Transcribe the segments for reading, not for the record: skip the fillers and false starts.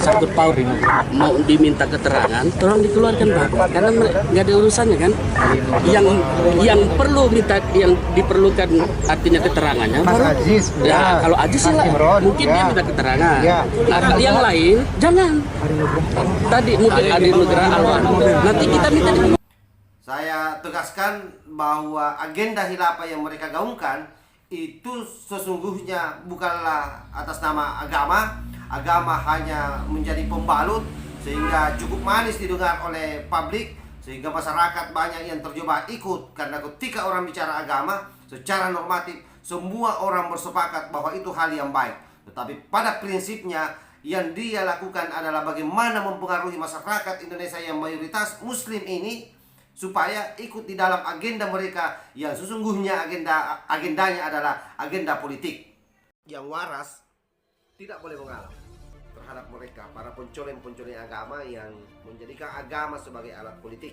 satu tahun mau diminta keterangan, tolong dikeluarkan Pak, karena nggak ada urusannya kan. Yang perlu minta, yang diperlukan artinya keterangannya. Mas Baru, Aziz, ya kalau Aziz sih lah, Imron, mungkin dia ya. minta keterangan. Ya. Nah yang lain jangan. Tadi mungkin Adi Nugraha Alwan. Nanti kita minta. Saya tegaskan bahwa agenda khilafah yang mereka gaungkan itu sesungguhnya bukanlah atas nama agama. Agama hanya menjadi pembalut sehingga cukup manis didengar oleh publik, sehingga masyarakat banyak yang terjebak ikut. Karena ketika orang bicara agama secara normatif, semua orang bersepakat bahwa itu hal yang baik. Tetapi pada prinsipnya yang dia lakukan adalah bagaimana mempengaruhi masyarakat Indonesia yang mayoritas muslim ini supaya ikut di dalam agenda mereka yang sesungguhnya agendanya adalah agenda politik. Yang waras tidak boleh mengalah terhadap mereka, para pencoleng-pencoleng agama yang menjadikan agama sebagai alat politik.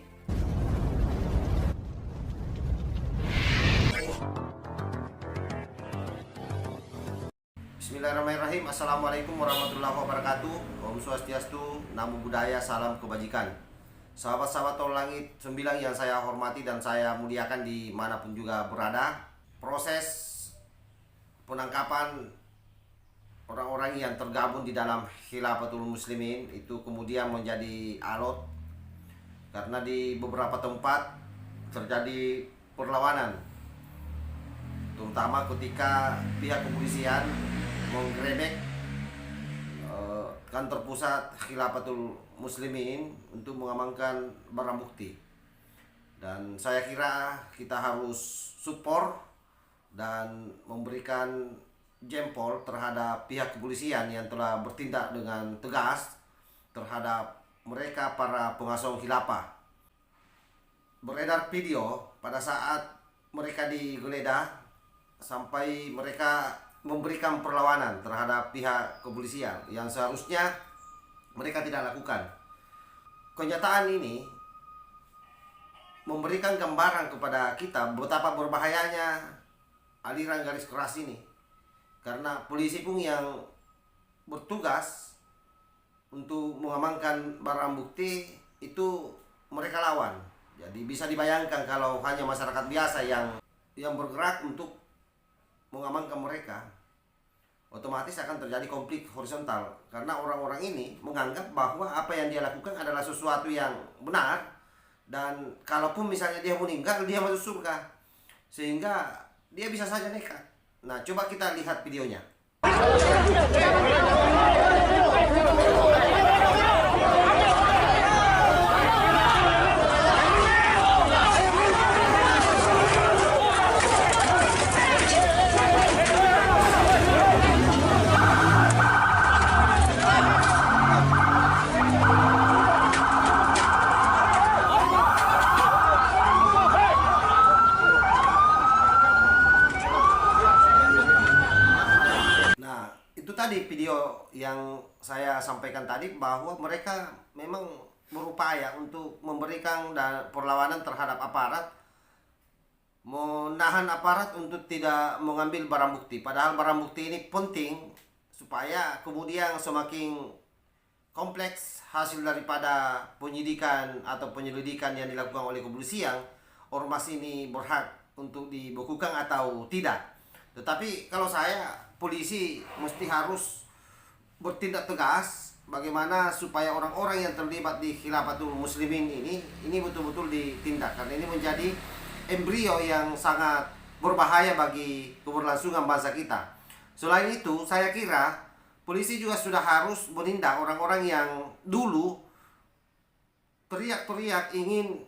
Bismillahirrahmanirrahim. Assalamualaikum warahmatullahi wabarakatuh. Om Swastiastu, Namo Buddhaya, salam kebajikan. Sahabat-sahabat Tol Langit 9 yang saya hormati dan saya muliakan dimanapun juga berada. Proses penangkapan orang-orang yang tergabung di dalam Khilafatul Muslimin itu kemudian menjadi alot karena di beberapa tempat terjadi perlawanan, terutama ketika pihak kepolisian menggerebek kantor pusat Khilafatul Muslimin untuk mengamankan barang bukti. Dan saya kira kita harus support dan memberikan jempol terhadap pihak kepolisian yang telah bertindak dengan tegas terhadap mereka para pengasong khilafah. Beredar video pada saat mereka digeledah sampai mereka memberikan perlawanan terhadap pihak kepolisian yang seharusnya mereka tidak lakukan. Kenyataan ini memberikan gambaran kepada kita betapa berbahayanya aliran garis keras ini. Karena polisi pun yang bertugas untuk mengamankan barang bukti itu mereka lawan. Jadi bisa dibayangkan kalau hanya masyarakat biasa yang bergerak untuk mengamankan mereka, otomatis akan terjadi konflik horizontal. Karena orang-orang ini menganggap bahwa apa yang dia lakukan adalah sesuatu yang benar, dan kalaupun misalnya dia meninggal, dia masuk surga, sehingga dia bisa saja nekat. Nah, coba kita lihat videonya. Tadi video yang saya sampaikan tadi bahwa mereka memang berupaya untuk memberikan perlawanan terhadap aparat, menahan aparat untuk tidak mengambil barang bukti. Padahal barang bukti ini penting supaya kemudian semakin kompleks hasil daripada penyidikan atau penyelidikan yang dilakukan oleh kepolisian, ormas ini berhak untuk dibekukan atau tidak. Tetapi kalau saya, polisi mesti harus bertindak tegas bagaimana supaya orang-orang yang terlibat di Khilafatul Muslimin ini betul-betul ditindak, karena ini menjadi embrio yang sangat berbahaya bagi keberlangsungan bangsa kita. Selain itu, saya kira polisi juga sudah harus menindak orang-orang yang dulu teriak-teriak ingin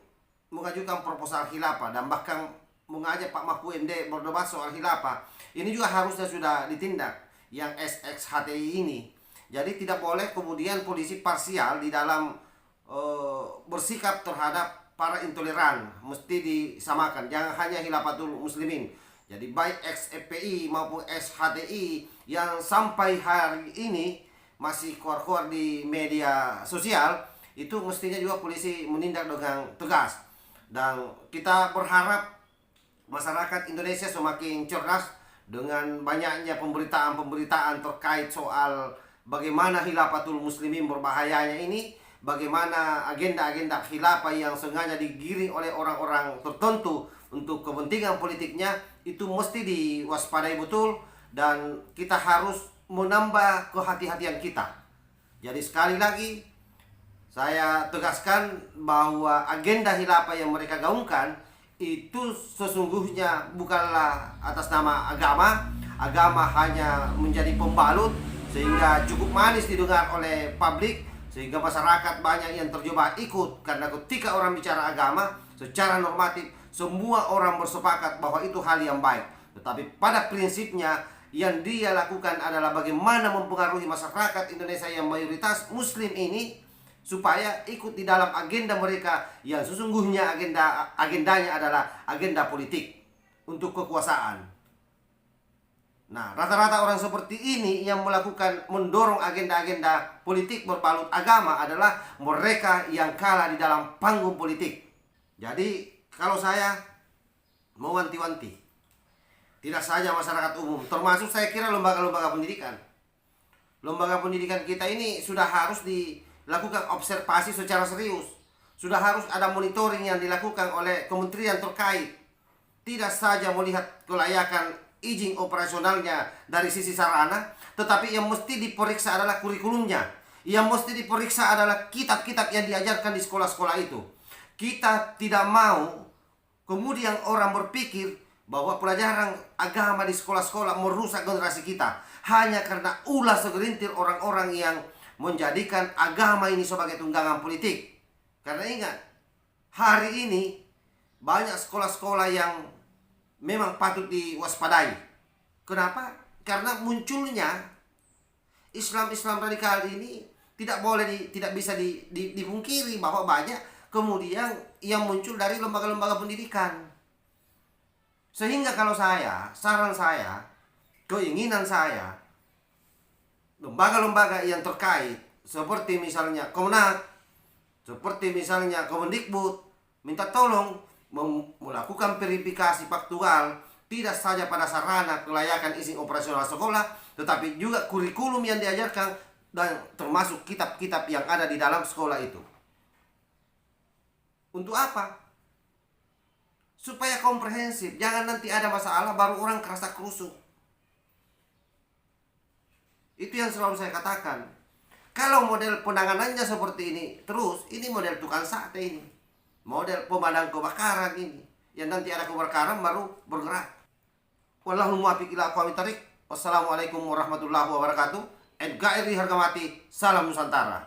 mengajukan proposal khilafah dan bahkan mengajak Pak Mahfud MD berdebat soal khilafah. Ini juga harusnya sudah ditindak yang SXHTI ini. Jadi tidak boleh kemudian polisi parsial di dalam bersikap terhadap para intoleran. Mesti disamakan, jangan hanya Khilafatul Muslimin. Jadi baik XFPI maupun SHTI yang sampai hari ini masih keluar-keluar di media sosial, itu mestinya juga polisi menindak dengan tegas. Dan kita berharap masyarakat Indonesia semakin cerdas dengan banyaknya pemberitaan-pemberitaan terkait soal bagaimana Khilafatul Muslimin berbahayanya ini, bagaimana agenda-agenda khilafah yang sengaja digiring oleh orang-orang tertentu untuk kepentingan politiknya, itu mesti diwaspadai betul, dan kita harus menambah kehati-hatian kita. Jadi sekali lagi saya tegaskan bahwa agenda khilafah yang mereka gaungkan itu sesungguhnya bukanlah atas nama agama. Agama hanya menjadi pembalut sehingga cukup manis didengar oleh publik, sehingga masyarakat banyak yang terjebak ikut. Karena ketika orang bicara agama, secara normatif semua orang bersepakat bahwa itu hal yang baik. Tetapi pada prinsipnya yang dia lakukan adalah bagaimana mempengaruhi masyarakat Indonesia yang mayoritas muslim ini supaya ikut di dalam agenda mereka yang sesungguhnya agendanya adalah agenda politik untuk kekuasaan. Nah, rata-rata orang seperti ini yang mendorong agenda-agenda politik berbalut agama adalah mereka yang kalah di dalam panggung politik. Jadi, kalau saya mau wanti-wanti, tidak saja masyarakat umum, termasuk saya kira lembaga-lembaga pendidikan. Lembaga pendidikan kita ini sudah harus dilakukan observasi secara serius. Sudah harus ada monitoring yang dilakukan oleh kementerian terkait. Tidak saja melihat kelayakan izin operasionalnya dari sisi sarana, tetapi yang mesti diperiksa adalah kurikulumnya. Yang mesti diperiksa adalah kitab-kitab yang diajarkan di sekolah-sekolah itu. Kita tidak mau kemudian orang berpikir bahwa pelajaran agama di sekolah-sekolah merusak generasi kita hanya karena ulah segelintir orang-orang yang menjadikan agama ini sebagai tunggangan politik. Karena ingat, hari ini banyak sekolah-sekolah yang memang patut diwaspadai. Kenapa? Karena munculnya Islam-Islam radikal ini tidak bisa dipungkiri bahwa banyak kemudian yang muncul dari lembaga-lembaga pendidikan. Sehingga kalau saran saya, keinginan saya, lembaga-lembaga yang terkait seperti misalnya Kemenak, seperti misalnya Kemendikbud, minta tolong melakukan verifikasi faktual tidak saja pada sarana kelayakan izin operasional sekolah, tetapi juga kurikulum yang diajarkan dan termasuk kitab-kitab yang ada di dalam sekolah itu. Untuk apa? Supaya komprehensif, jangan nanti ada masalah baru orang kerasa kerusuk. Itu yang selalu saya katakan. Kalau model penanganannya seperti ini terus, ini model tukang sate ini. Model pemadam kebakaran ini, yang nanti ada kebakaran baru bergerak. Wallahul muwaffiq ila aqwamit thariq. Wassalamualaikum warahmatullahi wabarakatuh. NKRI harga mati. Salam Nusantara.